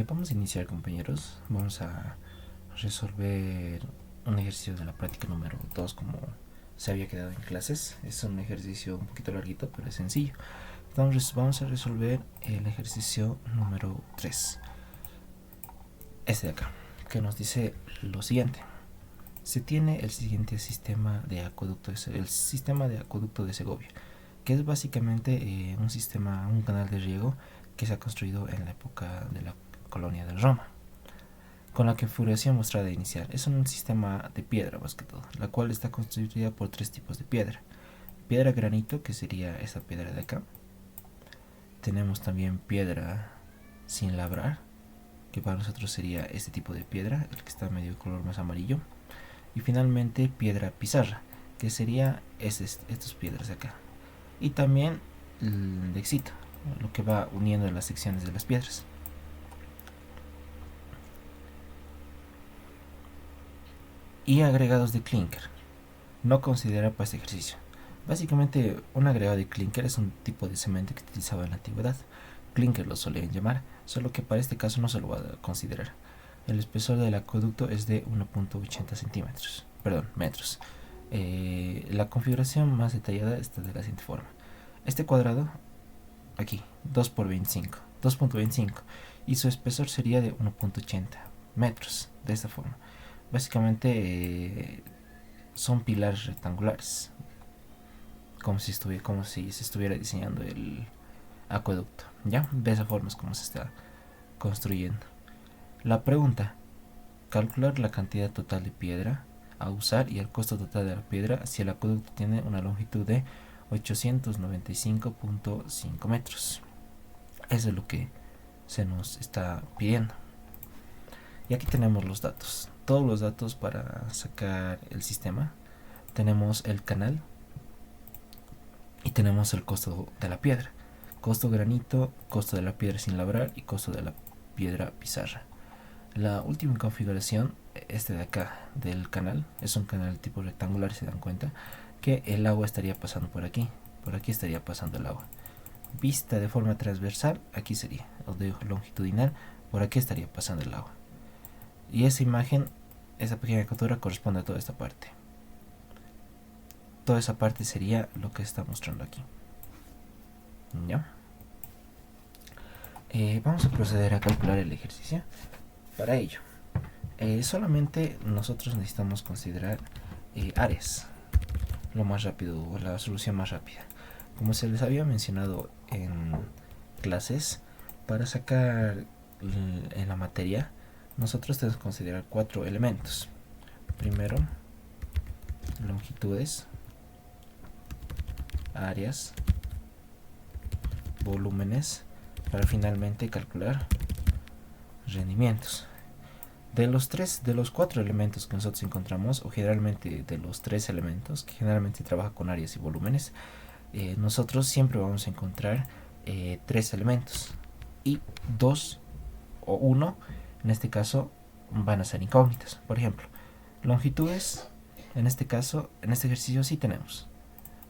Vamos a iniciar, compañeros. Vamos a resolver un ejercicio de la práctica número 2 como se había quedado en clases. Es un ejercicio un poquito larguito, pero es sencillo. Entonces vamos a resolver el ejercicio número 3. Este de acá, que nos dice lo siguiente. Se tiene el siguiente sistema de acueducto, el sistema de acueducto de Segovia, que es básicamente un canal de riego que se ha construido en la época de la colonia de Roma, con la configuración mostrada inicial. Es un sistema de piedra más que todo, la cual está constituida por tres tipos de piedra. Piedra granito, que sería esta piedra de acá. Tenemos también piedra sin labrar, que para nosotros sería este tipo de piedra, el que está medio color más amarillo. Y finalmente piedra pizarra, que sería estas piedras de acá. Y también el dexito, lo que va uniendo las secciones de las piedras. Y agregados de clinker, no considera para este ejercicio. Básicamente un agregado de clinker es un tipo de cemento que se utilizaba en la antigüedad. Clinker lo solían llamar, solo que para este caso no se lo va a considerar. El espesor del acueducto es de 1.80 centímetros, perdón, metros. La configuración más detallada está de la siguiente forma. Este cuadrado, aquí, 2 por 25, 2.25, y su espesor sería de 1.80 metros, de esta forma. Básicamente son pilares rectangulares, como si se estuviera diseñando el acueducto, ¿ya? De esa forma es como se está construyendo. La pregunta: calcular la cantidad total de piedra a usar y el costo total de la piedra si el acueducto tiene una longitud de 895.5 metros. Eso es lo que se nos está pidiendo. Y aquí tenemos los datos, todos los datos para sacar el sistema. Tenemos el canal y tenemos el costo de la piedra. Costo granito, costo de la piedra sin labrar y costo de la piedra pizarra. La última configuración, este de acá del canal, es un canal tipo rectangular, se dan cuenta que el agua estaría pasando por aquí estaría pasando el agua. Vista de forma transversal, aquí sería, o de longitudinal, por aquí estaría pasando el agua. Y esa imagen, esa pequeña captura corresponde a toda esta parte. Toda esa parte sería lo que está mostrando aquí. ¿Ya? Vamos a proceder a calcular el ejercicio. Para ello, solamente nosotros necesitamos considerar áreas, lo más rápido, la solución más rápida. Como se les había mencionado en clases, para sacar en la materia, nosotros tenemos que considerar 4 elementos. Primero, longitudes, áreas, volúmenes, para finalmente calcular rendimientos. De los 4 elementos que nosotros encontramos, o generalmente de los 3 elementos, que generalmente trabaja con áreas y volúmenes, nosotros siempre vamos a encontrar 3 elementos, y 2 o 1, en este caso, van a ser incógnitas. Por ejemplo, longitudes, en este caso, en este ejercicio sí tenemos,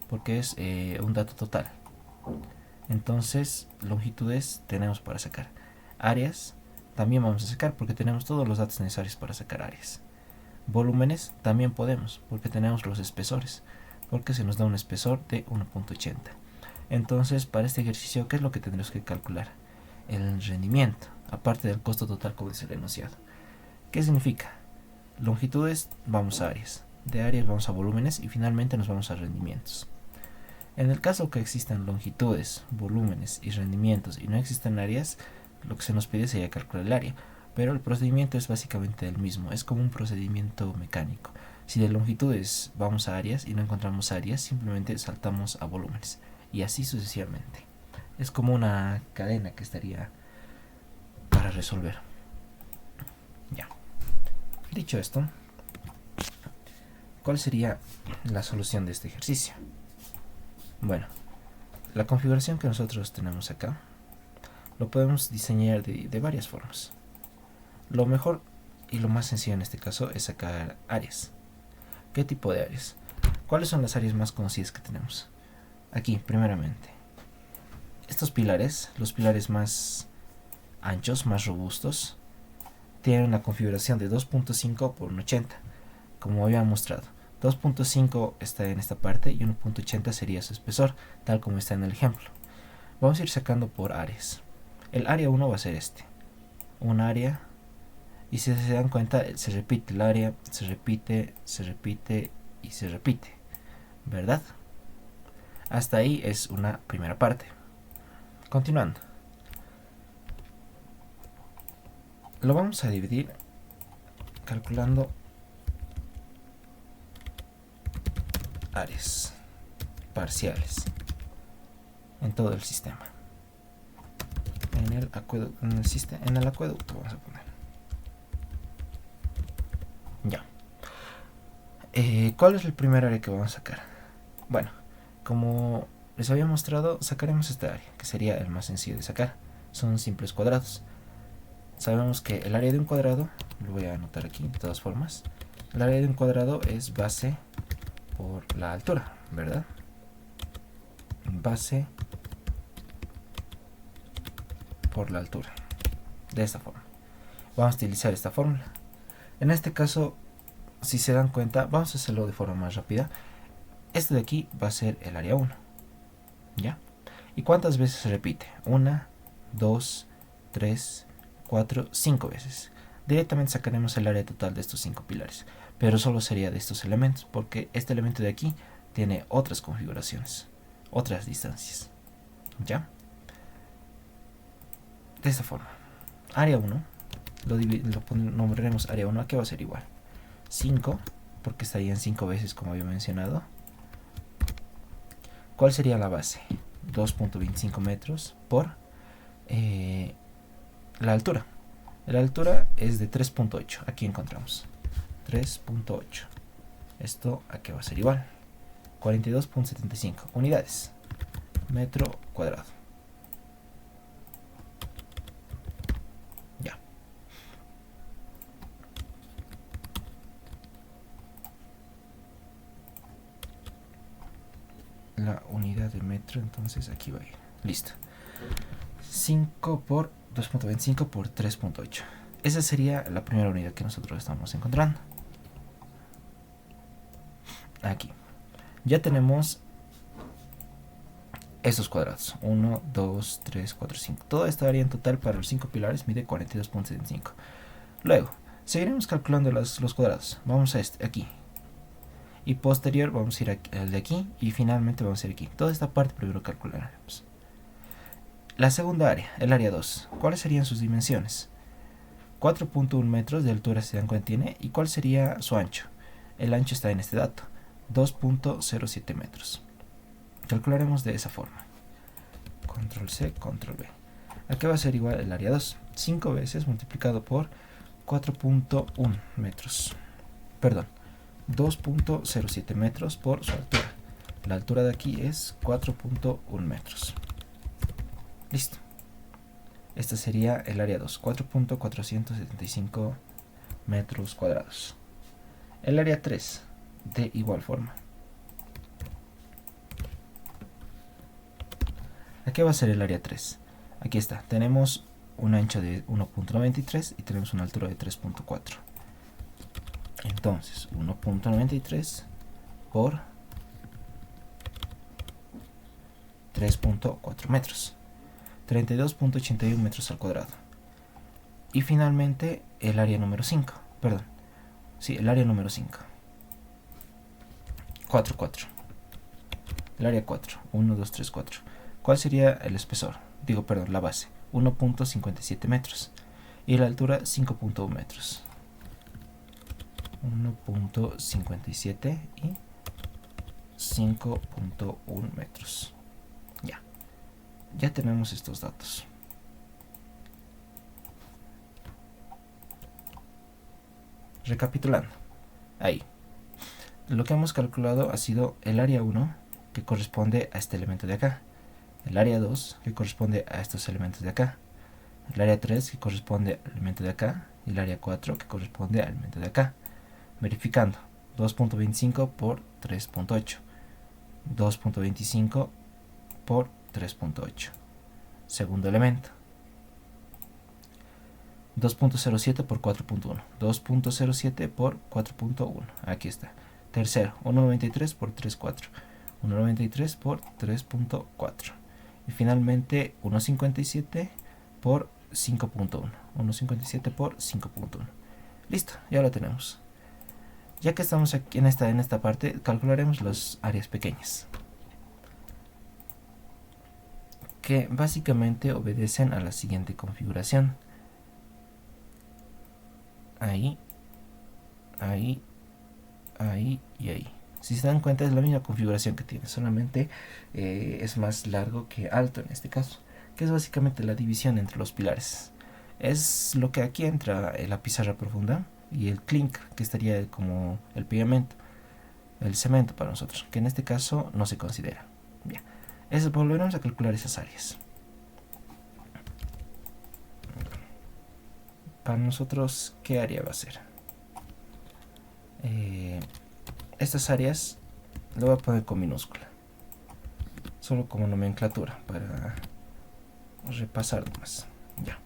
porque es un dato total. Entonces, longitudes tenemos para sacar. Áreas también vamos a sacar porque tenemos todos los datos necesarios para sacar áreas. Volúmenes también podemos porque tenemos los espesores, porque se nos da un espesor de 1.80. Entonces, para este ejercicio, ¿qué es lo que tendremos que calcular? El rendimiento, aparte del costo total como dice el enunciado. ¿Qué significa? Longitudes vamos a áreas, de áreas vamos a volúmenes y finalmente nos vamos a rendimientos. En el caso que existan longitudes, volúmenes y rendimientos y no existan áreas, lo que se nos pide sería calcular el área, pero el procedimiento es básicamente el mismo, es como un procedimiento mecánico. Si de longitudes vamos a áreas y no encontramos áreas, simplemente saltamos a volúmenes y así sucesivamente. Es como una cadena que estaría para resolver. Ya. Dicho esto, ¿cuál sería la solución de este ejercicio? Bueno, la configuración que nosotros tenemos acá lo podemos diseñar de varias formas. Lo mejor y lo más sencillo en este caso es sacar áreas. ¿Qué tipo de áreas? ¿Cuáles son las áreas más conocidas que tenemos? Aquí, primeramente, estos pilares, los pilares más anchos, más robustos, tienen una configuración de 2.5 por 1.80, como había mostrado. 2.5 está en esta parte y 1.80 sería su espesor, tal como está en el ejemplo. Vamos a ir sacando por áreas. El área 1 va a ser un área, y si se dan cuenta se repite el área, se repite y se repite, ¿verdad? Hasta ahí es una primera parte. Continuando, lo vamos a dividir calculando áreas parciales en todo el sistema. En el acueducto vamos a poner. Ya. ¿Cuál es el primer área que vamos a sacar? Bueno, como les había mostrado, sacaremos esta área, que sería el más sencillo de sacar. Son simples cuadrados. Sabemos que el área de un cuadrado, lo voy a anotar aquí de todas formas, el área de un cuadrado es base por la altura, ¿verdad? Base por la altura, de esta forma. Vamos a utilizar esta fórmula. En este caso, si se dan cuenta, vamos a hacerlo de forma más rápida. Este de aquí va a ser el área 1, ¿ya? ¿Y cuántas veces se repite? 1, 2, 3, 4, 5 veces. Directamente sacaremos el área total de estos 5 pilares, pero solo sería de estos elementos, porque este elemento de aquí tiene otras configuraciones, otras distancias, ¿ya? De esta forma, área 1, lo nombraremos área 1, que va a ser igual 5, porque estarían 5 veces como había mencionado. ¿Cuál sería la base? 2.25 metros por la altura. La altura es de 3.8. Aquí encontramos 3.8. Esto aquí va a ser igual 42.75 unidades metro cuadrado. Ya. La unidad de metro, entonces aquí va a ir. Listo. 5 por 2.25 por 3.8. Esa sería la primera unidad que nosotros estamos encontrando. Aquí. Ya tenemos estos cuadrados. 1, 2, 3, 4, 5. Toda esta área en total para los 5 pilares mide 42.75. Luego, seguiremos calculando los cuadrados. Vamos a aquí. Y posterior vamos a ir al de aquí. Y finalmente vamos a ir aquí. Toda esta parte primero calcularemos. La segunda área, el área 2. ¿Cuáles serían sus dimensiones? 4.1 metros de altura, se dan cuenta, tiene. ¿Y cuál sería su ancho? El ancho está en este dato. 2.07 metros. Calcularemos de esa forma. Control C, Control V. Aquí va a ser igual el área 2. 5 veces multiplicado por 4.1 metros. Perdón. 2.07 metros por su altura. La altura de aquí es 4.1 metros. Listo. Este sería el área 2, 4.475 metros cuadrados. El área 3, de igual forma. ¿A qué va a ser el área 3? Aquí está, tenemos un ancho de 1.93 y tenemos una altura de 3.4. Entonces, 1.93 por 3.4 metros. 32.81 metros al cuadrado. Y finalmente el área número 5. Perdón. Sí, el área número 5. 4, 4. El área 4. 1, 2, 3, 4. ¿Cuál sería el espesor? Digo, perdón, la base. 1.57 metros. Y la altura 5.1 metros. 1.57 y 5.1 metros. Ya tenemos estos datos. Recapitulando. Ahí. Lo que hemos calculado ha sido el área 1, que corresponde a este elemento de acá. El área 2, que corresponde a estos elementos de acá. El área 3, que corresponde al elemento de acá. Y el área 4, que corresponde al elemento de acá. Verificando. 2.25 por 3.8. 2.25 por 3.8. Segundo elemento. 2.07 por 4.1. 2.07 por 4.1. Aquí está. Tercero, 1.93 por 3.4. 1.93 por 3.4. Y finalmente 1.57 por 5.1. 1.57 por 5.1. Listo, ya lo tenemos. Ya que estamos aquí en esta parte, calcularemos las áreas pequeñas, que básicamente obedecen a la siguiente configuración. Ahí, ahí, ahí y ahí. Si se dan cuenta, es la misma configuración que tiene, solamente es más largo que alto en este caso, que es básicamente la división entre los pilares. Es lo que aquí entra la pizarra profunda y el clinker, que estaría como el pegamento, el cemento para nosotros, que en este caso no se considera. Bien, volveremos a calcular esas áreas. Para nosotros, ¿qué área va a ser? Estas áreas lo voy a poner con minúscula, solo como nomenclatura para repasar más. Ya.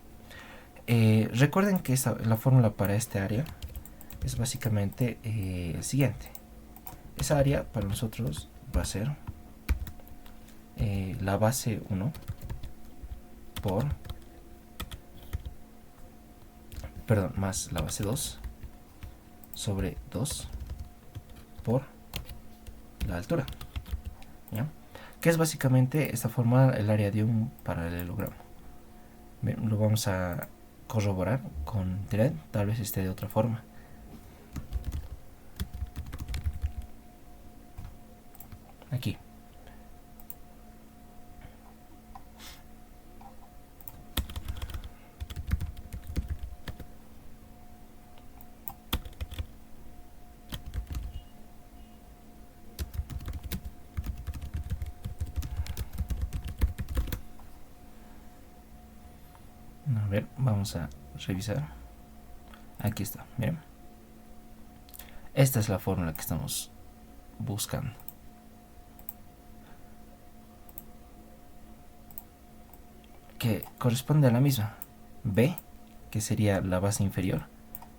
Recuerden que la fórmula para esta área es básicamente el siguiente. Esa área para nosotros va a ser la base 1 por, perdón, más la base 2 sobre 2 por la altura, ¿ya? Que es básicamente esta forma el área de un paralelogramo. Bien, lo vamos a corroborar con internet, tal vez esté de otra forma. Aquí. A ver, vamos a revisar. Aquí está, miren. Esta es la fórmula que estamos buscando. Que corresponde a la misma. B, que sería la base inferior,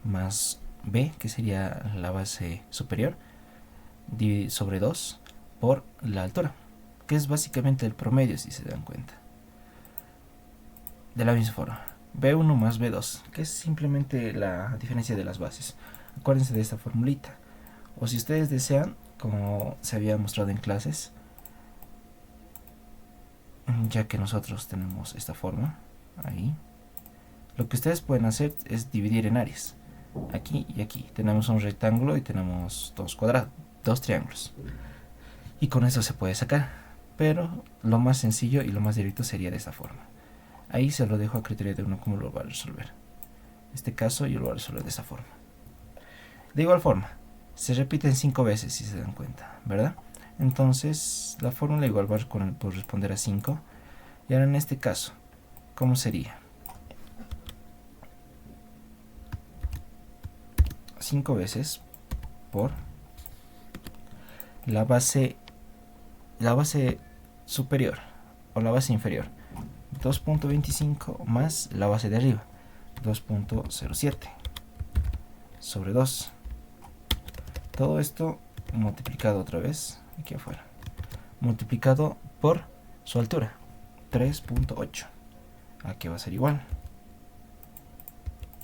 más B, que sería la base superior, sobre 2 por la altura, que es básicamente el promedio, si se dan cuenta. De la misma forma, B1 más B2, que es simplemente la diferencia de las bases. Acuérdense de esta formulita. O si ustedes desean, como se había mostrado en clases, ya que nosotros tenemos esta forma, ahí, lo que ustedes pueden hacer es dividir en áreas. Aquí y aquí. Tenemos un rectángulo y tenemos dos triángulos. Y con eso se puede sacar. Pero lo más sencillo y lo más directo sería de esta forma. Ahí se lo dejo a criterio de uno cómo lo va a resolver. En este caso yo lo voy a resolver de esa forma. De igual forma, se repiten 5 veces si se dan cuenta, ¿verdad? Entonces la fórmula igual va a corresponder a 5. Y ahora en este caso, ¿cómo sería? 5 veces por la base superior o la base inferior, 2.25 más la base de arriba, 2.07 sobre 2. Todo esto multiplicado otra vez aquí afuera, multiplicado por su altura, 3.8. Aquí va a ser igual.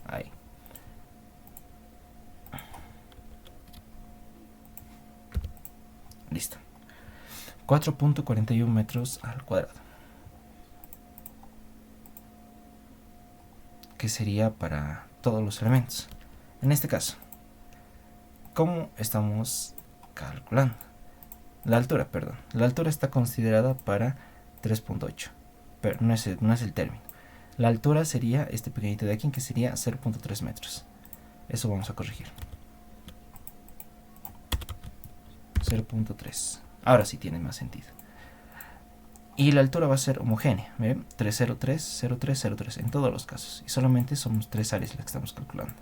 Ahí. Listo. 4.41 metros al cuadrado. Que sería para todos los elementos. En este caso, ¿cómo estamos calculando? La altura, perdón. La altura está considerada para 3.8. Pero no es el término. La altura sería este pequeñito de aquí, que sería 0.3 metros. Eso vamos a corregir. 0.3. Ahora sí tiene más sentido. Y la altura va a ser homogénea. ¿Ven? 303, 03, 03 en todos los casos. Y solamente somos 3 áreas las que estamos calculando.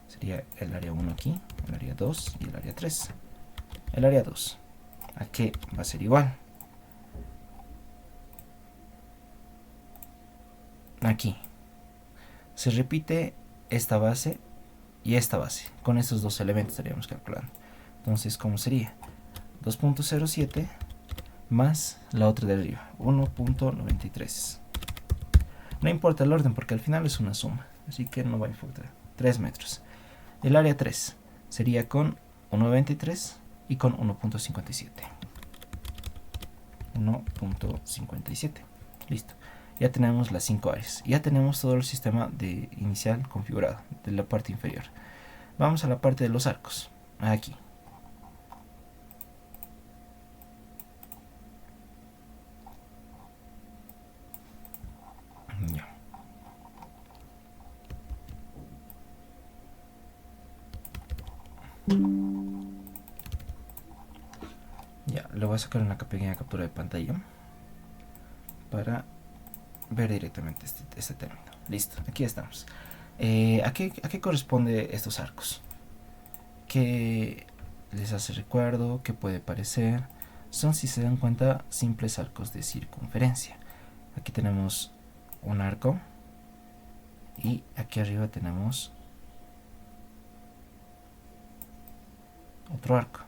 Sería el área 1 aquí, el área 2 y el área 3. El área 2. Aquí va a ser igual. Aquí. se repite esta base y esta base. Con estos dos elementos estaríamos calculando. Entonces, ¿cómo sería? 2.07 más la otra de arriba, 1.93. No importa el orden porque al final es una suma, así que no va a importar. 3 metros. El área 3 sería con 1.93 y con 1.57. 1.57. Listo. Ya tenemos las 5 áreas. Ya tenemos todo el sistema de inicial configurado de la parte inferior. Vamos a la parte de los arcos. Aquí. Ya. Ya, le voy a sacar una pequeña captura de pantalla para ver directamente este término. Listo, aquí estamos. ¿A qué corresponde estos arcos? ¿Qué les hace recuerdo? ¿Qué puede parecer? Son, si se dan cuenta, simples arcos de circunferencia. Aquí tenemos un arco y aquí arriba tenemos otro arco,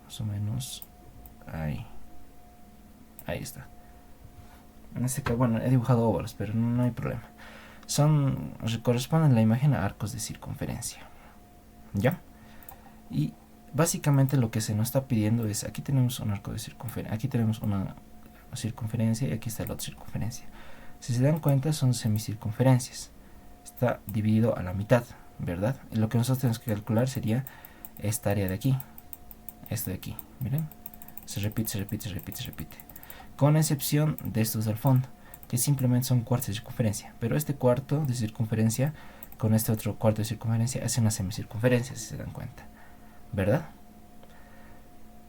más o menos ahí está. En este caso, bueno, he dibujado óvalos, pero no hay problema. Corresponden la imagen a arcos de circunferencia, ¿ya? Y básicamente lo que se nos está pidiendo es, aquí tenemos un arco de circunferencia, aquí tenemos una circunferencia y aquí está la otra circunferencia. Si se dan cuenta, son semicircunferencias. Está dividido a la mitad, ¿verdad? Y lo que nosotros tenemos que calcular sería esta área de aquí, esto de aquí, miren, se repite, con excepción de estos del fondo, que simplemente son cuartos de circunferencia, pero este cuarto de circunferencia con este otro cuarto de circunferencia hace una semicircunferencia, si se dan cuenta, ¿verdad?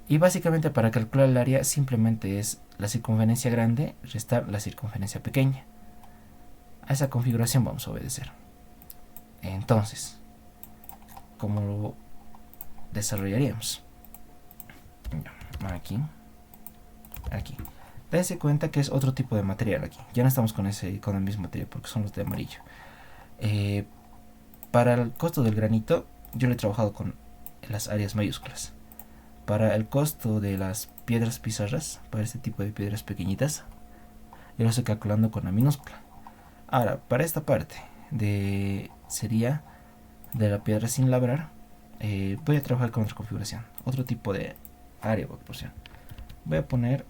Y básicamente para calcular el área simplemente es la circunferencia grande restar la circunferencia pequeña. A esa configuración vamos a obedecer. Entonces, ¿cómo lo desarrollaríamos? Aquí. Dense cuenta que es otro tipo de material aquí. Ya no estamos con el mismo material porque son los de amarillo. Para el costo del granito, yo lo he trabajado con las áreas mayúsculas. Para el costo de las piedras pizarras, para este tipo de piedras pequeñitas, yo lo estoy calculando con la minúscula. Ahora, para esta parte sería de la piedra sin labrar, voy a trabajar con otra configuración, otro tipo de área o proporción. Voy a poner,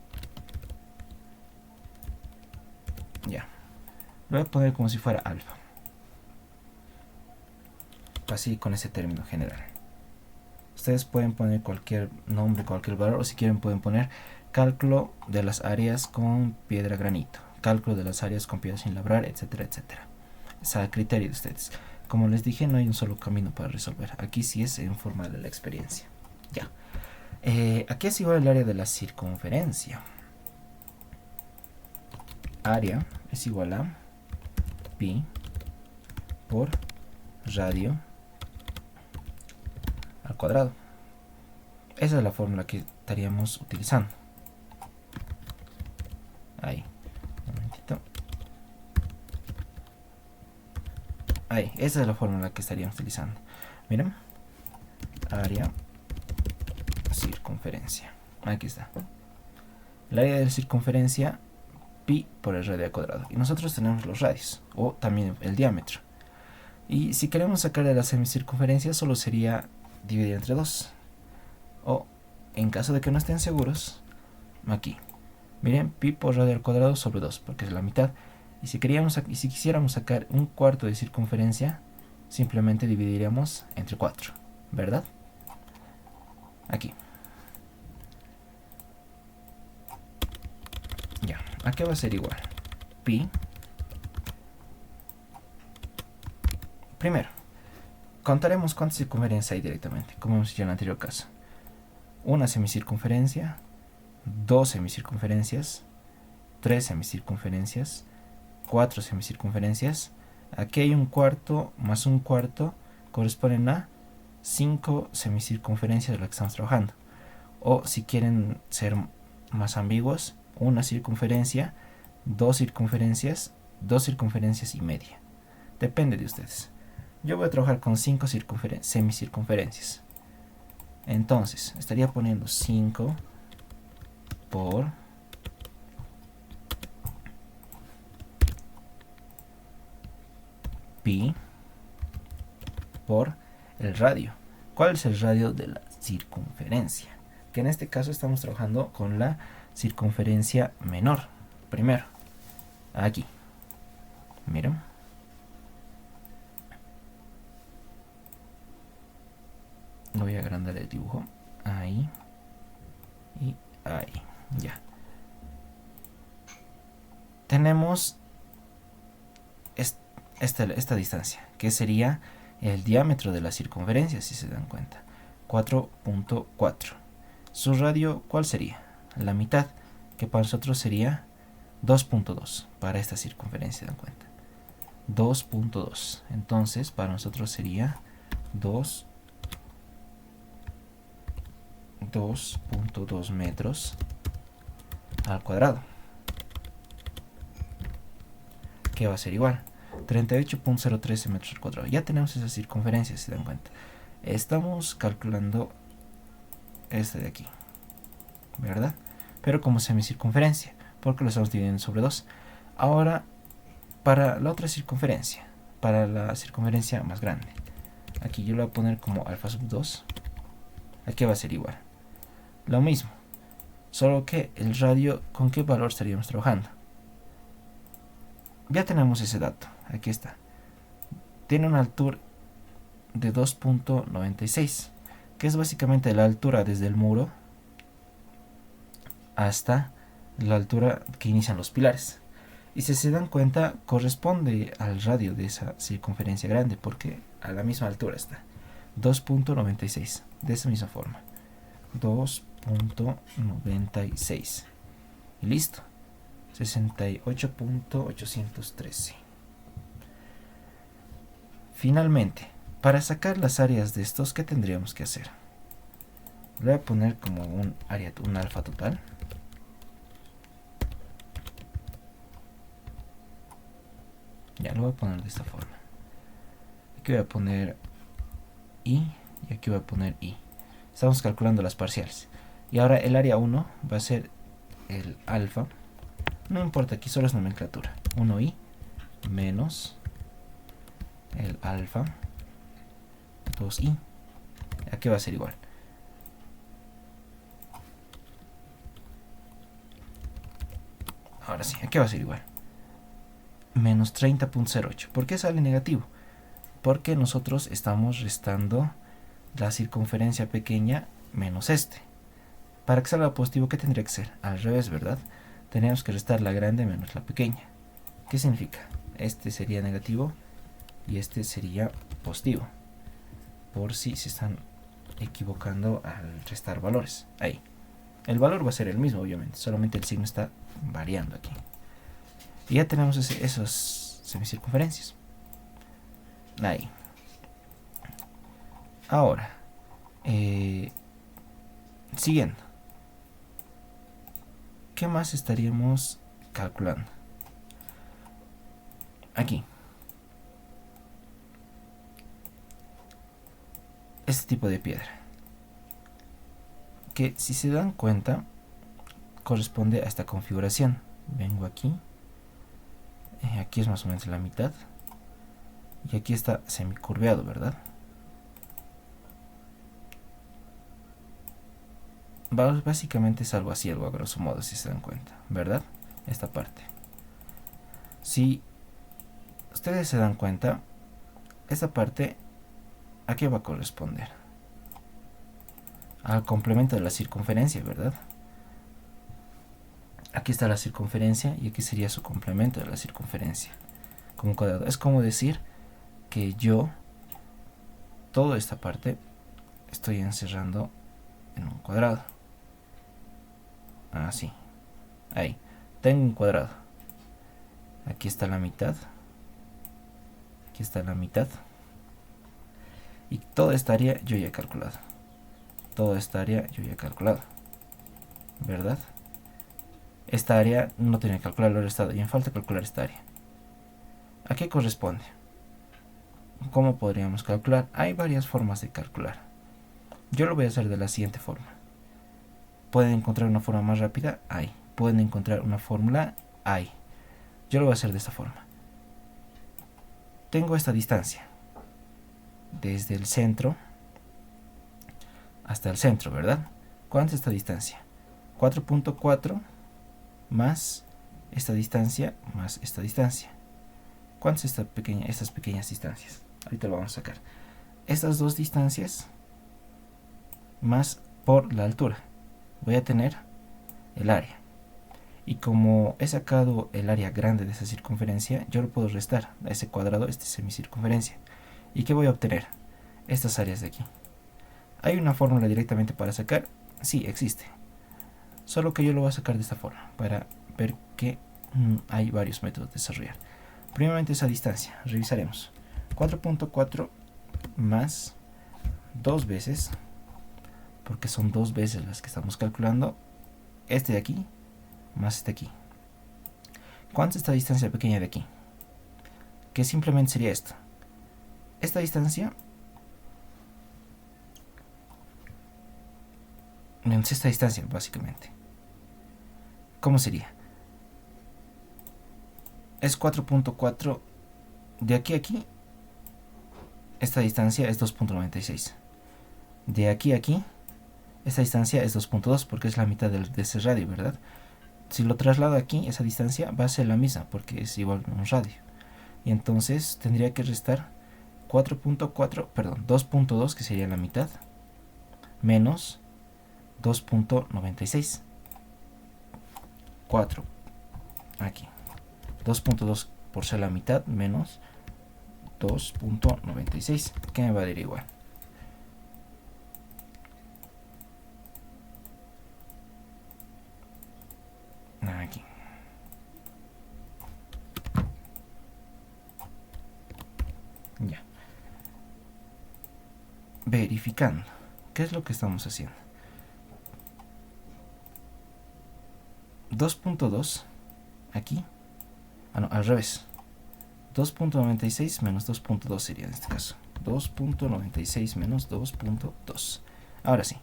lo voy a poner como si fuera alfa, así con ese término general. Ustedes pueden poner cualquier nombre, cualquier valor, o si quieren pueden poner cálculo de las áreas con piedra granito, cálculo de las áreas con piedra sin labrar, etcétera, etcétera. Es a criterio de ustedes. Como les dije, no hay un solo camino para resolver. Aquí sí es en forma de la experiencia. Ya. Aquí es igual el área de la circunferencia. Área es igual a pi por radio al cuadrado. Esa es la fórmula que estaríamos utilizando. Ahí, un momentito. Ahí, esa es la fórmula que estaríamos utilizando. Miren, área circunferencia. Aquí está. El área de la circunferencia, pi por el radio al cuadrado. Y nosotros tenemos los radios, o también el diámetro. Y si queremos sacar de la semicircunferencia, solo sería dividir entre 2. O, en caso de que no estén seguros, aquí. Miren, pi por radio al cuadrado sobre 2, porque es la mitad. Y si quisiéramos sacar un cuarto de circunferencia, simplemente dividiríamos entre 4, ¿verdad? Aquí. Ya, aquí va a ser igual. Pi. Primero, contaremos cuántas circunferencias hay directamente, como hemos dicho en el anterior caso. Una semicircunferencia, 2 semicircunferencias, 3 semicircunferencias, 4 semicircunferencias. Aquí hay un cuarto más un cuarto, corresponden a 5 semicircunferencias de las que estamos trabajando. O si quieren ser más ambiguos, una circunferencia, 2 circunferencias y media. Depende de ustedes. Yo voy a trabajar con 5 semicircunferencias. Entonces, estaría poniendo 5 por pi por el radio. ¿Cuál es el radio de la circunferencia? Que en este caso estamos trabajando con la circunferencia menor. Primero, aquí. Miren. Voy a agrandar el dibujo. Ahí. Y ahí. Ya. Tenemos esta distancia, que sería el diámetro de la circunferencia, si se dan cuenta. 4.4. Su radio, ¿cuál sería? La mitad, que para nosotros sería 2.2 para esta circunferencia, dan cuenta. 2.2. Entonces, para nosotros sería 2.2 metros al cuadrado, que va a ser igual 38.013 metros al cuadrado. Ya tenemos esa circunferencia, si se dan cuenta. Estamos calculando este de aquí, ¿verdad? Pero como semicircunferencia, porque lo estamos dividiendo sobre 2. Ahora, para la otra circunferencia, para la circunferencia más grande, aquí yo lo voy a poner como alfa sub 2. Aquí va a ser igual. Lo mismo, solo que el radio, ¿con qué valor estaríamos trabajando? Ya tenemos ese dato, aquí está. Tiene una altura de 2.96, que es básicamente la altura desde el muro hasta la altura que inician los pilares. Y si se dan cuenta, corresponde al radio de esa circunferencia grande, porque a la misma altura está. 2.96, de esa misma forma. 2.96. Y listo. 68.813. Finalmente, para sacar las áreas de estos, ¿qué tendríamos que hacer? Le voy a poner como un alfa total. Ya lo voy a poner de esta forma. Aquí voy a poner i y aquí voy a poner i. Estamos calculando las parciales. Y ahora el área 1 va a ser el alfa. No importa, aquí solo es nomenclatura. 1i menos el alfa 2i. Aquí va a ser igual. Ahora sí, aquí va a ser igual. Menos 30.08. ¿Por qué sale negativo? Porque nosotros estamos restando la circunferencia pequeña menos este. Para que salga positivo, ¿qué tendría que ser? Al revés, ¿verdad? Tenemos que restar la grande menos la pequeña. ¿Qué significa? Este sería negativo y este sería positivo. Por si se están equivocando al restar valores. Ahí. El valor va a ser el mismo, obviamente. Solamente el signo está variando aquí. Y ya tenemos esos semicircunferencias. Ahí. Ahora. Siguiendo. ¿Qué más estaríamos calculando? Aquí. Este tipo de piedra. Que si se dan cuenta, corresponde a esta configuración. Vengo aquí. Aquí es más o menos la mitad. Y aquí está semicurveado, ¿verdad? Básicamente es algo así, algo a grosso modo, si se dan cuenta, ¿verdad? Esta parte. Si ustedes se dan cuenta, esta parte, ¿a qué va a corresponder? Al complemento de la circunferencia, ¿verdad? Aquí está la circunferencia y aquí sería su complemento de la circunferencia. Como un cuadrado. Es como decir que yo, toda esta parte, estoy encerrando en un cuadrado. Así. Ahí. Tengo un cuadrado. Aquí está la mitad. Aquí está la mitad. Y toda esta área yo ya he calculado. Toda esta área yo ya he calculado. ¿Verdad? Esta área no tenía que calcular, lo he restado. Y me falta calcular esta área. ¿A qué corresponde? ¿cómo podríamos calcular? Hay varias formas de calcular. Yo lo voy a hacer de la siguiente forma. ¿Pueden encontrar una forma más rápida? Hay. ¿Pueden encontrar una fórmula? Hay. Yo lo voy a hacer de esta forma. Tengo esta distancia. Desde el centro hasta el centro, ¿verdad? ¿Cuánto es esta distancia? 4.4 más esta distancia más esta distancia. ¿Cuánto es estas pequeñas distancias? Ahorita lo vamos a sacar. Estas dos distancias más por la altura. Voy a tener el área. Y como he sacado el área grande de esa circunferencia, yo lo puedo restar a ese cuadrado, esta semicircunferencia. ¿Y qué voy a obtener? Estas áreas de aquí. ¿Hay una fórmula directamente para sacar? Sí, existe. Solo que yo lo voy a sacar de esta forma, para ver que hay varios métodos de desarrollar. Primeramente esa distancia, revisaremos. 4.4 más 2 veces, porque son 2 veces las que estamos calculando, este de aquí más este de aquí. ¿Cuánto es esta distancia pequeña de aquí? Que simplemente sería esto. Esta distancia menos esta distancia, básicamente. ¿Cómo sería? Es 4.4 de aquí a aquí. Esta distancia es 2.96. De aquí a aquí, esta distancia es 2.2 porque es la mitad de ese radio, ¿verdad? Si lo traslado aquí, esa distancia va a ser la misma porque es igual a un radio. Y entonces tendría que restar 2.2, que sería la mitad, menos 2.96. 4 aquí. 2.2 por ser la mitad menos 2.96, que me va a dar igual. Aquí. Ya. Verificando. ¿Qué es lo que estamos haciendo? 2.2 aquí. No, al revés. 2.96 menos 2.2 sería en este caso. 2.96 menos 2.2. Ahora sí.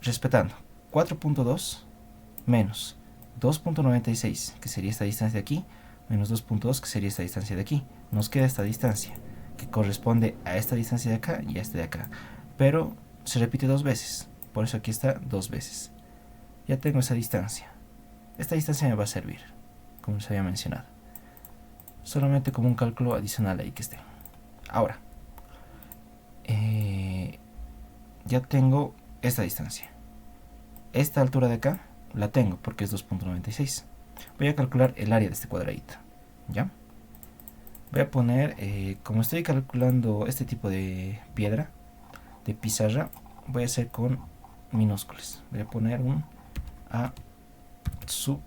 Respetando. 4.2 menos 2.96, que sería esta distancia de aquí, menos 2.2, que sería esta distancia de aquí. Nos queda esta distancia, que corresponde a esta distancia de acá y a esta de acá. Pero se repite 2 veces. Por eso aquí está 2 veces. Ya tengo esa distancia. Esta distancia me va a servir, como les había mencionado. Solamente como un cálculo adicional ahí que esté. Ahora, ya tengo esta distancia. Esta altura de acá la tengo porque es 2.96. Voy a calcular el área de este cuadradito. ¿Ya? Voy a poner, como estoy calculando este tipo de piedra, de pizarra, voy a hacer con minúsculas. Voy a poner un A sub,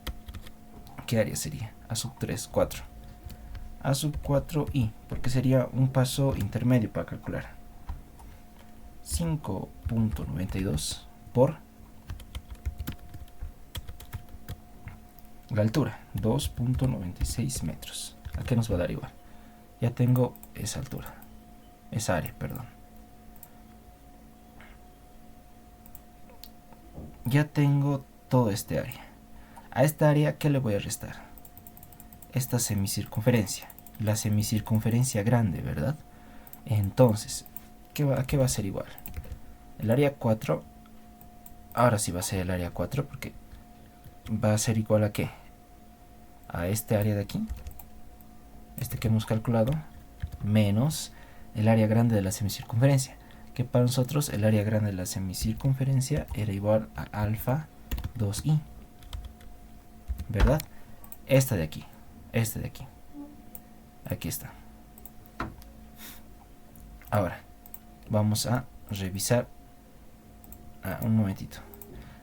¿qué área sería? A sub 3, 4. A sub 4i, porque sería un paso intermedio para calcular. 5.92 por la altura, 2.96 metros. ¿A qué nos va a dar igual? Ya tengo esa altura, esa área, perdón. Ya tengo todo este área. A esta área, ¿qué le voy a restar? Esta semicircunferencia, la semicircunferencia grande, ¿verdad? Entonces, ¿a qué va a ser igual? El área 4, ahora sí va a ser el área 4 porque va a ser igual a ¿qué? A este área de aquí, este que hemos calculado, menos el área grande de la semicircunferencia, que para nosotros el área grande de la semicircunferencia era igual a alfa 2i, ¿verdad? Esta de aquí, este de aquí, aquí está. Ahora vamos a revisar un momentito.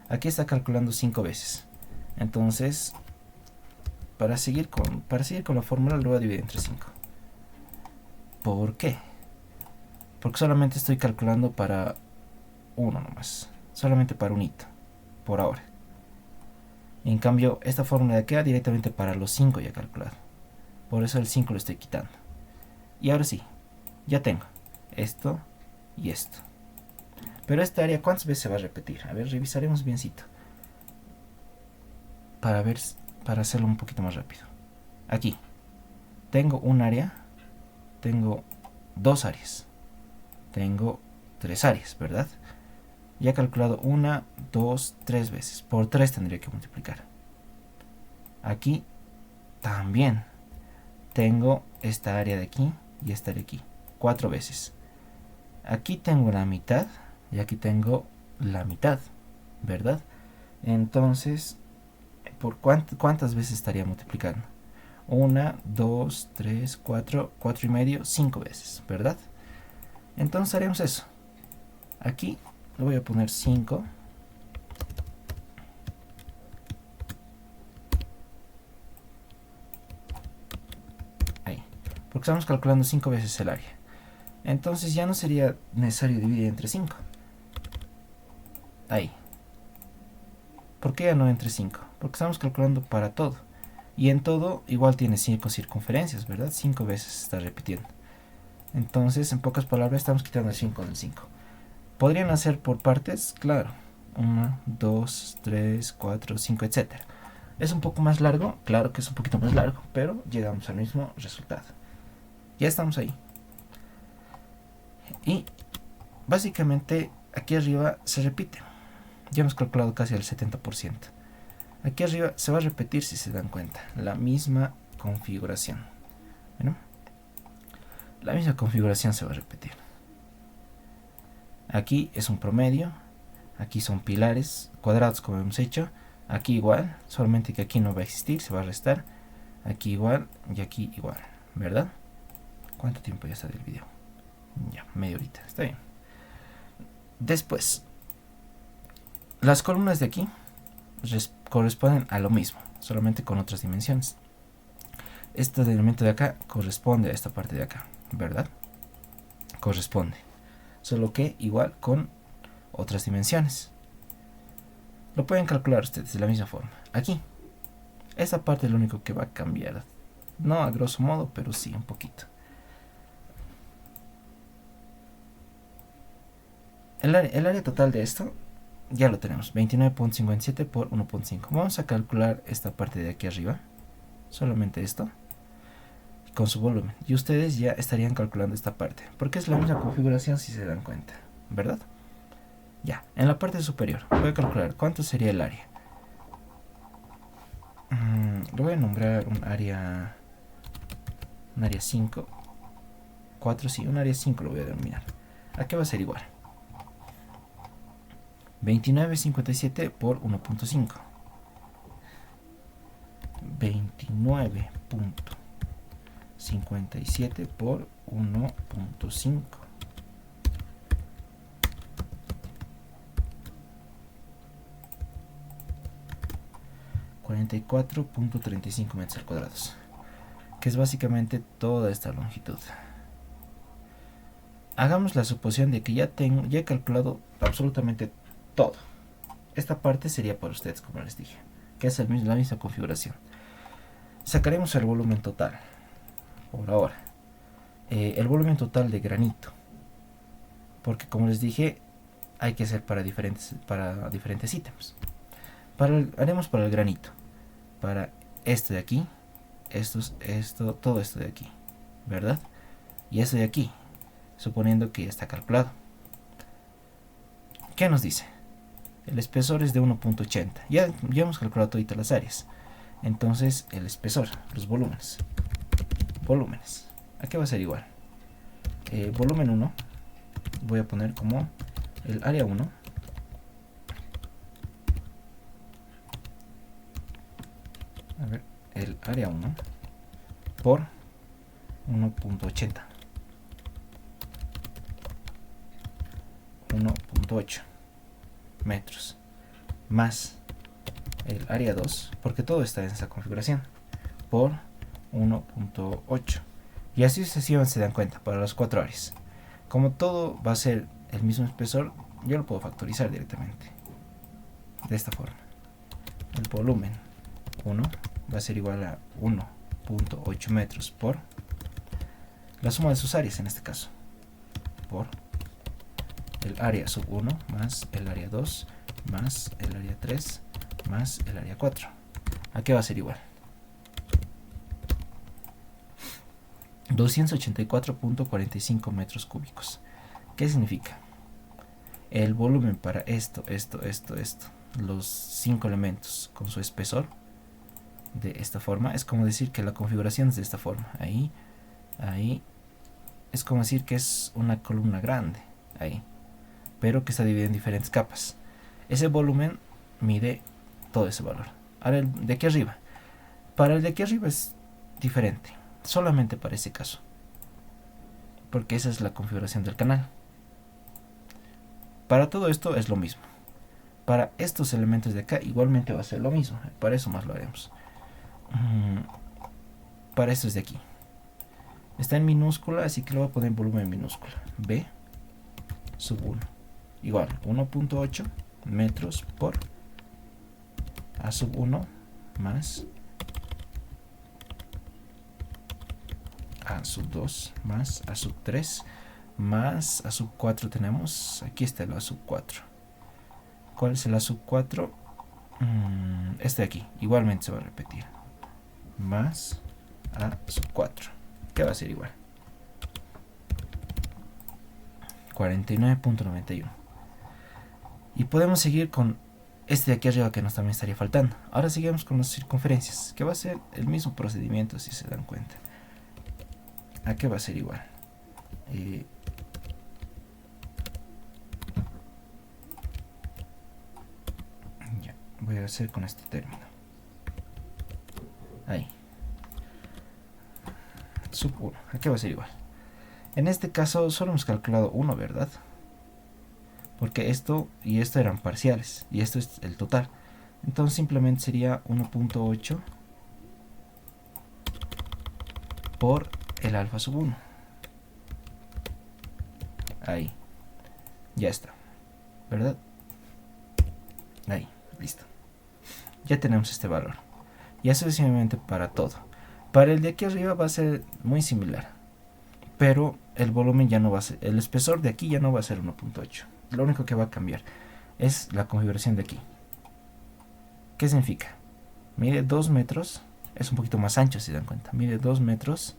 Aquí está calculando 5 veces. Entonces, para seguir con la fórmula, lo voy a dividir entre 5. ¿Por qué? Porque solamente estoy calculando para uno nomás. Solamente para un hito, por ahora. En cambio, esta fórmula de aquí va directamente para los 5 ya calculado. Por eso el 5 lo estoy quitando. Y ahora sí, ya tengo esto y esto. Pero esta área, ¿cuántas veces se va a repetir? A ver, revisaremos biencito. Para ver, para hacerlo un poquito más rápido. Aquí, tengo un área, tengo dos áreas, tengo tres áreas, ¿verdad? Ya he calculado 1, 2, 3 veces. Por 3 tendría que multiplicar. Aquí también tengo esta área de aquí y esta de aquí. 4 veces. Aquí tengo la mitad y aquí tengo la mitad, ¿verdad? Entonces, ¿por cuántas veces estaría multiplicando? 1, 2, 3, 4, 4 y medio, 5 veces, ¿verdad? Entonces haremos eso. Aquí le voy a poner 5. Ahí. Porque estamos calculando 5 veces el área. Entonces ya no sería necesario dividir entre 5. Ahí. ¿Por qué ya no entre 5? Porque estamos calculando para todo. Y en todo igual tiene 5 circunferencias, ¿verdad? 5 veces se está repitiendo. Entonces, en pocas palabras, estamos quitando el 5 del 5. ¿Podrían hacer por partes? Claro. 1, 2, 3, 4, 5, etc. ¿Es un poco más largo? Claro que es un poquito más largo, pero llegamos al mismo resultado. Ya estamos ahí. Y básicamente aquí arriba se repite. Ya hemos calculado casi el 70%. Aquí arriba se va a repetir, si se dan cuenta, la misma configuración. Bueno, la misma configuración se va a repetir. Aquí es un promedio, aquí son pilares cuadrados como hemos hecho, aquí igual, solamente que aquí no va a existir, se va a restar, aquí igual y aquí igual, ¿verdad? ¿Cuánto tiempo ya está del video? Ya, media horita, está bien. Después, las columnas de aquí corresponden a lo mismo, solamente con otras dimensiones. Este elemento de acá corresponde a esta parte de acá, ¿verdad? Corresponde. Solo que igual con otras dimensiones. Lo pueden calcular ustedes de la misma forma. Aquí, esta parte es lo único que va a cambiar. No a grosso modo, pero sí un poquito. El área total de esto ya lo tenemos, 29.57 por 1.5. Vamos a calcular esta parte de aquí arriba, solamente esto, con su volumen. Y ustedes ya estarían calculando esta parte, porque es la misma configuración si se dan cuenta, ¿verdad? Ya, en la parte superior voy a calcular cuánto sería el área. Lo voy a nombrar un área 5, 4, sí, un área 5 lo voy a denominar. ¿A qué va a ser igual? 29.57 por 1.5. 29.57 por 1.5. 44.35 metros cuadrados, que es básicamente toda esta longitud. Hagamos la suposición de que ya he calculado absolutamente todo. Esta parte sería para ustedes, como les dije, que es la misma configuración. Sacaremos el volumen total por ahora. El volumen total de granito, porque como les dije, hay que hacer para diferentes ítems. Haremos para el granito, para este de aquí, todo esto de aquí, ¿verdad? Y esto de aquí, suponiendo que ya está calculado. ¿Qué nos dice? El espesor es de 1.80. Ya hemos calculado todas las áreas. Entonces el espesor, los volúmenes. ¿A qué va a ser igual? Volumen 1, voy a poner como el área 1. A ver, el área 1 por 1.80. 1.8 metros más el área 2, porque todo está en esa configuración, por 1.8, y así sucesivamente. Se dan cuenta para las 4 áreas. Como todo va a ser el mismo espesor, yo lo puedo factorizar directamente de esta forma. El volumen 1 va a ser igual a 1.8 metros por la suma de sus áreas en este caso, por el área sub 1 más el área 2 más el área 3 más el área 4. ¿A qué va a ser igual? 284.45 metros cúbicos. ¿Qué significa? El volumen para esto, los 5 elementos con su espesor de esta forma, es como decir que la configuración es de esta forma. Ahí, es como decir que es una columna grande, ahí, pero que está dividida en diferentes capas. Ese volumen mide todo ese valor. Ahora el de aquí arriba. Para el de aquí arriba es diferente, solamente para ese caso, porque esa es la configuración del canal. Para todo esto es lo mismo. Para estos elementos de acá igualmente va a ser lo mismo. Para eso más lo haremos. Para estos de aquí. Está en minúscula, así que lo voy a poner en volumen minúscula. B sub 1. Igual, 1.8 metros por A sub 1 más A sub 2 más A sub 3 más A sub 4 tenemos. Aquí está el A sub 4. ¿Cuál es el A sub 4? Este de aquí. Igualmente se va a repetir. Más A sub 4. ¿Qué va a ser igual? 49.91. Y podemos seguir con este de aquí arriba que nos también estaría faltando. Ahora seguimos con las circunferencias, que va a ser el mismo procedimiento si se dan cuenta. ¿A qué va a ser igual? Ya, voy a hacer con este término. Ahí. Sub 1. ¿A qué va a ser igual? En este caso solo hemos calculado 1, ¿verdad? Porque esto y esto eran parciales y esto es el total. Entonces simplemente sería 1.8 por el alfa sub 1. Ahí. Ya está. ¿Verdad? Ahí. Listo. Ya tenemos este valor. Y sucesivamente para todo. Para el de aquí arriba va a ser muy similar. Pero el volumen ya no va a ser, el espesor de aquí ya no va a ser 1.8. Lo único que va a cambiar es la configuración de aquí. ¿Qué significa? Mide 2 metros. Es un poquito más ancho si se dan cuenta. Mide 2 metros.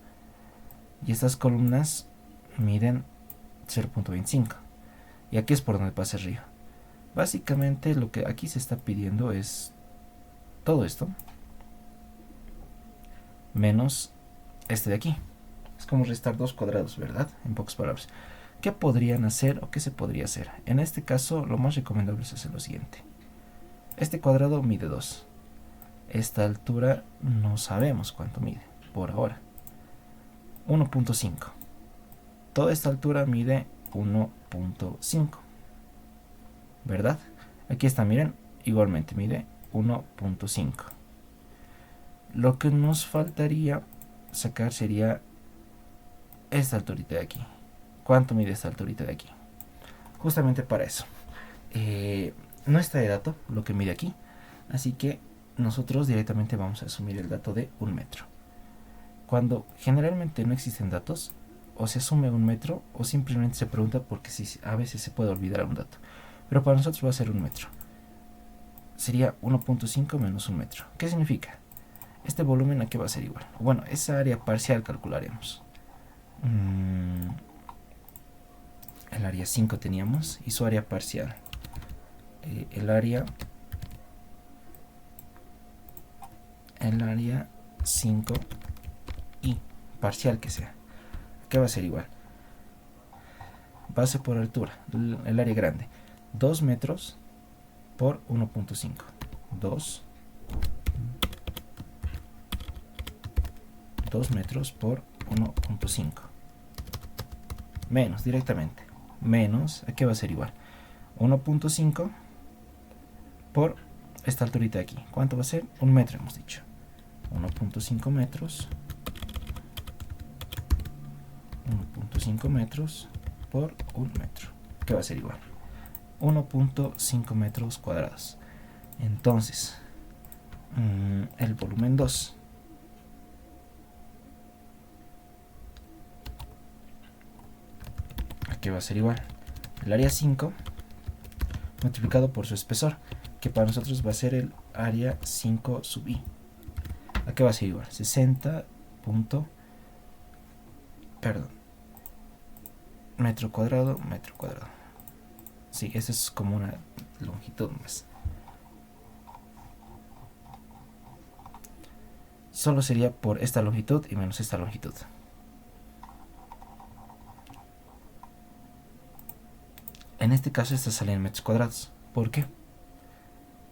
Y estas columnas miden 0.25. Y aquí es por donde pasa el río. Básicamente lo que aquí se está pidiendo es todo esto menos este de aquí. Es como restar 2 cuadrados, ¿verdad? En pocas palabras. ¿Qué podrían hacer o qué se podría hacer? En este caso, lo más recomendable es hacer lo siguiente. Este cuadrado mide 2. Esta altura no sabemos cuánto mide, por ahora. 1.5. Toda esta altura mide 1.5. ¿Verdad? Aquí está, miren, igualmente mide 1.5. Lo que nos faltaría sacar sería esta alturita de aquí. ¿Cuánto mide esta alturita de aquí? Justamente para eso. No está de dato lo que mide aquí, así que nosotros directamente vamos a asumir el dato de 1 metro. Cuando generalmente no existen datos, o se asume 1 metro o simplemente se pregunta porque a veces se puede olvidar un dato. Pero para nosotros va a ser 1 metro. Sería 1.5 menos 1 metro. ¿Qué significa? Este volumen a qué va a ser igual. Bueno, esa área parcial calcularemos. El área 5 teníamos y su área parcial. El área 5 y parcial que sea. ¿Qué va a ser igual? Base por altura, el área grande. 2 metros por 1.5. 2 metros por 1.5. Menos directamente. Menos, ¿a qué va a ser igual? 1.5 por esta alturita de aquí. ¿Cuánto va a ser? 1 metro hemos dicho. 1.5 metros. 1.5 metros por 1 metro. ¿Qué va a ser igual? 1.5 metros cuadrados. Entonces, el volumen 2 qué va a ser igual? El área 5 multiplicado por su espesor, que para nosotros va a ser el área 5 sub i. ¿A qué va a ser igual? 60 punto, perdón, metro cuadrado, metro cuadrado. Sí, esa es como una longitud más. Solo sería por esta longitud y menos esta longitud. En este caso esta sale en metros cuadrados. ¿Por qué?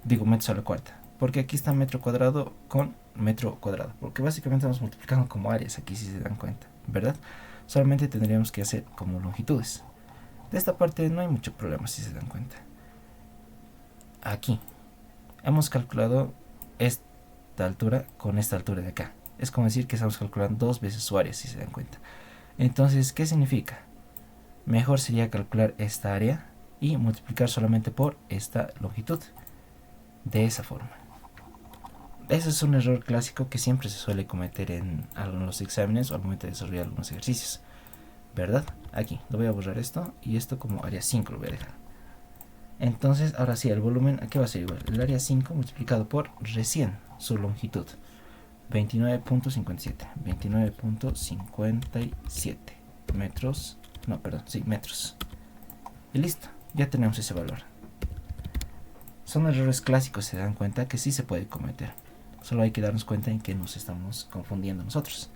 Digo metros a la cuarta. Porque aquí está metro cuadrado con metro cuadrado. Porque básicamente estamos multiplicando como áreas aquí, si se dan cuenta, ¿verdad? Solamente tendríamos que hacer como longitudes. De esta parte no hay mucho problema, si se dan cuenta. Aquí hemos calculado esta altura con esta altura de acá. Es como decir que estamos calculando 2 veces su área, si se dan cuenta. Entonces, ¿qué significa? Mejor sería calcular esta área y multiplicar solamente por esta longitud. De esa forma. Ese es un error clásico que siempre se suele cometer en algunos exámenes o al momento de desarrollar algunos ejercicios, ¿verdad? Aquí lo voy a borrar esto y esto como área 5 lo voy a dejar. Entonces ahora sí, el volumen, ¿a qué va a ser igual? El área 5 multiplicado por recién su longitud, 29.57 metros, no, perdón, sí, metros. Y listo, ya tenemos ese valor. Son errores clásicos, se dan cuenta que sí se puede cometer. Solo hay que darnos cuenta en que nos estamos confundiendo nosotros.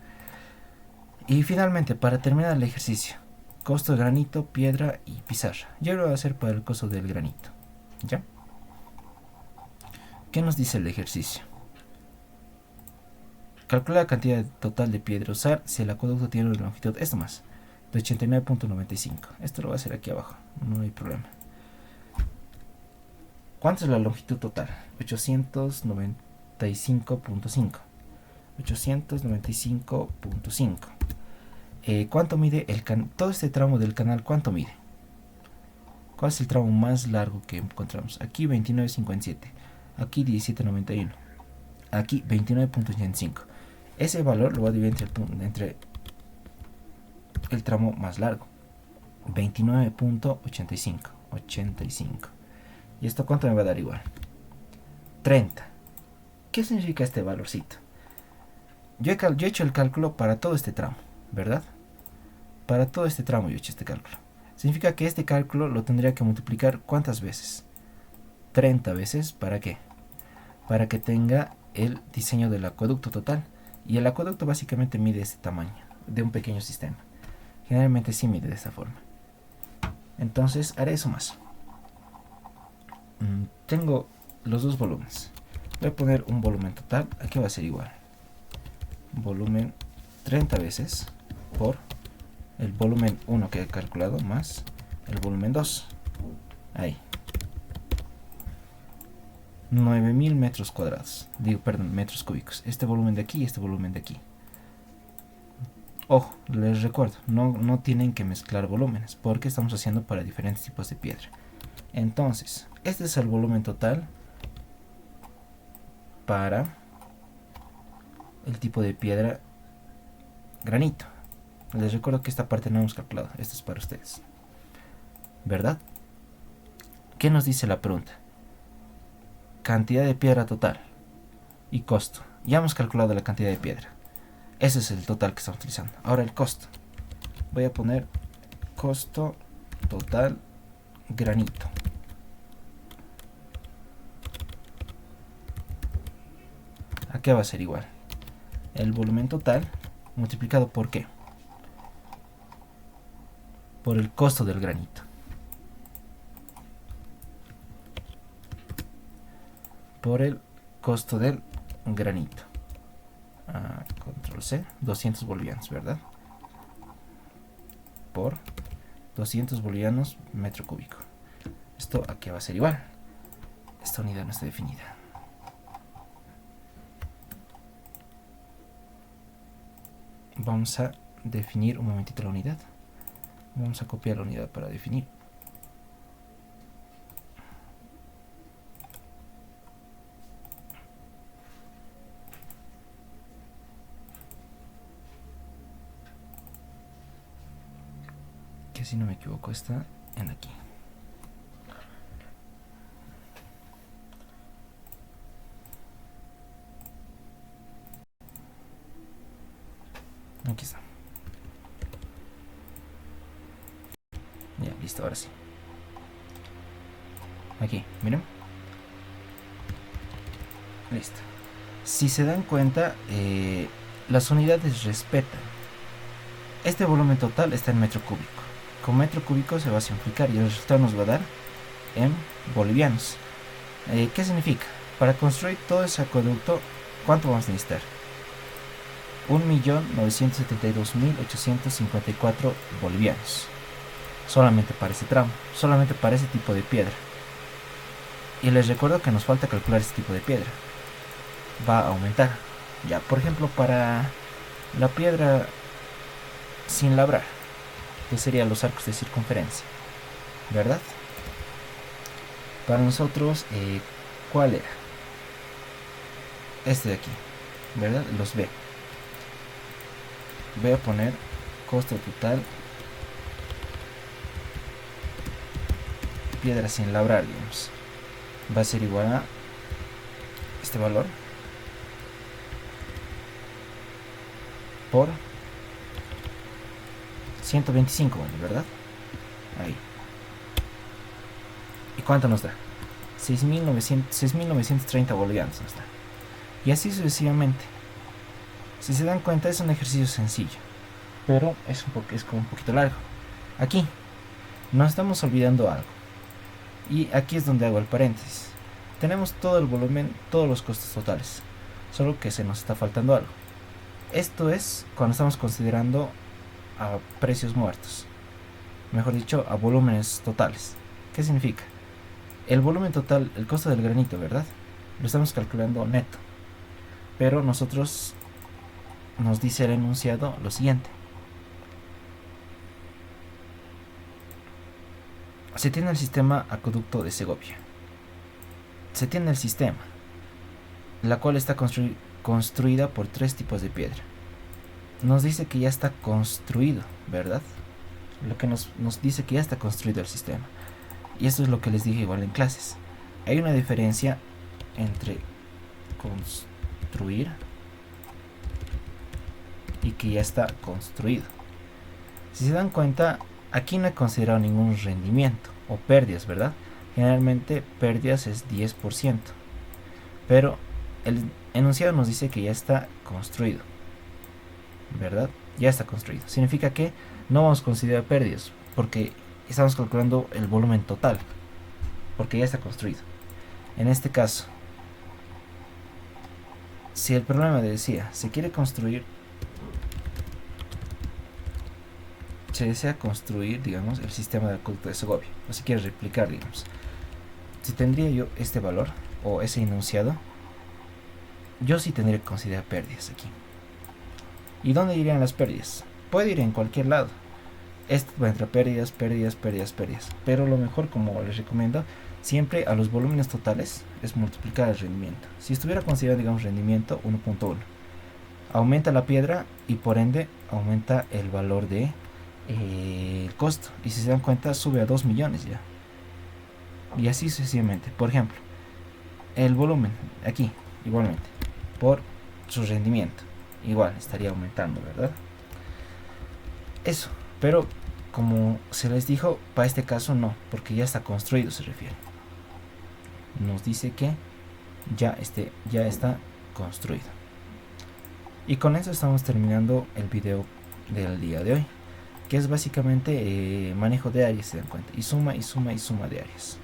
Y finalmente, para terminar el ejercicio, costo de granito, piedra y pizarra. Yo lo voy a hacer para el costo del granito. ¿Ya? ¿Qué nos dice el ejercicio? Calcula la cantidad total de piedra a usar si el acueducto tiene una longitud, esto más, de 89.95. Esto lo voy a hacer aquí abajo, no hay problema. ¿Cuánto es la longitud total? 895.5. 895.5. ¿Cuánto mide todo este tramo del canal? ¿Cuánto mide? ¿Cuál es el tramo más largo que encontramos? Aquí 29.57. Aquí 17.91. Aquí 29.85. Ese valor lo voy a dividir entre el tramo más largo. 29.85. 85. ¿Y esto cuánto me va a dar igual? 30. ¿Qué significa este valorcito? Yo he hecho el cálculo para todo este tramo, ¿verdad? Para todo este tramo yo he hecho este cálculo. Significa que este cálculo lo tendría que multiplicar ¿cuántas veces? 30 veces. ¿Para qué? Para que tenga el diseño del acueducto total. Y el acueducto básicamente mide este tamaño de un pequeño sistema. Generalmente sí mide de esta forma. Entonces haré eso más. Tengo los dos volúmenes. Voy a poner un volumen total. Aquí va a ser igual. Volumen 30 veces por el volumen 1 que he calculado más el volumen 2. Ahí. 9000 metros cuadrados. Perdón, metros cúbicos. Este volumen de aquí y este volumen de aquí. Ojo, les recuerdo, no tienen que mezclar volúmenes porque estamos haciendo para diferentes tipos de piedra. Entonces, este es el volumen total para el tipo de piedra granito. Les recuerdo que esta parte no hemos calculado. Esto es para ustedes, ¿verdad? ¿Qué nos dice la pregunta? Cantidad de piedra total y costo. Ya hemos calculado la cantidad de piedra. Ese es el total que estamos utilizando. Ahora el costo. Voy a poner costo total granito. ¿A qué va a ser igual? El volumen total multiplicado por ¿qué? Por el costo del granito. Por el costo del granito. Control C, 200 bolivianos, ¿verdad? Por 200 bolivianos metro cúbico. Esto a qué va a ser igual. Esta unidad no está definida. Vamos a definir un momentito la unidad. Vamos a copiar la unidad para definir. que si no me equivoco está en aquí. Aquí está. Ya, listo, ahora sí. Aquí, miren. Listo. Si se dan cuenta, las unidades respetan. Este volumen total está en metro cúbico. Con metro cúbico se va a simplificar y el resultado nos va a dar en bolivianos. ¿Qué significa? Para construir todo ese acueducto, ¿cuánto vamos a necesitar? 1.972.854 bolivianos. Solamente para ese tramo, solamente para ese tipo de piedra. Y les recuerdo que nos falta calcular este tipo de piedra. Va a aumentar. Ya, por ejemplo, para la piedra sin labrar, que serían los arcos de circunferencia, ¿verdad? Para nosotros, ¿cuál era? Este de aquí, ¿verdad? Los B. Voy a poner costo total piedra sin labrar, digamos. Va a ser igual a este valor por 125, ¿verdad? Ahí. ¿Y cuánto nos da? 6.930 bolivianos nos da. Y así sucesivamente. Si se dan cuenta, es un ejercicio sencillo, pero es como un poquito largo. Aquí nos estamos olvidando algo, y aquí es donde hago el paréntesis. Tenemos todo el volumen, todos los costos totales, solo que se nos está faltando algo. Esto es cuando estamos considerando a precios muertos, mejor dicho, a volúmenes totales. ¿Qué significa? El volumen total, el costo del granito, ¿verdad? Lo estamos calculando neto, pero nosotros nos dice el enunciado lo siguiente: se tiene el sistema acueducto de Segovia. Se tiene el sistema, la cual está construida por 3 tipos de piedra. Nos dice que ya está construido, ¿verdad? Lo que nos dice que ya está construido el sistema. Y esto es lo que les dije igual en clases. Hay una diferencia entre construir y que ya está construido. Si se dan cuenta, aquí no he considerado ningún rendimiento o pérdidas, ¿verdad? Generalmente pérdidas es 10%, pero el enunciado nos dice que ya está construido, ¿verdad? Ya está construido. Significa que no vamos a considerar pérdidas porque estamos calculando el volumen total, porque ya está construido. En este caso, si el problema decía, se desea construir, digamos, el sistema de acueducto de Segovia, o si quiere replicar, digamos, si tendría yo este valor o ese enunciado, yo sí tendría que considerar pérdidas aquí. ¿Y dónde irían las pérdidas? Puede ir en cualquier lado. Esto va entre pérdidas, pero lo mejor, como les recomiendo, siempre a los volúmenes totales es multiplicar el rendimiento. Si estuviera considerado, digamos, rendimiento 1.1, aumenta la piedra y por ende aumenta el valor de el costo, y si se dan cuenta sube a 2 millones ya, y así sucesivamente. Por ejemplo, el volumen aquí igualmente por su rendimiento igual estaría aumentando, ¿verdad? Eso, pero como se les dijo, para este caso no, porque ya está construido, se refiere. Nos dice que ya está construido. Y con eso estamos terminando el video del día de hoy, que es básicamente manejo de áreas, se dan cuenta, y suma de áreas.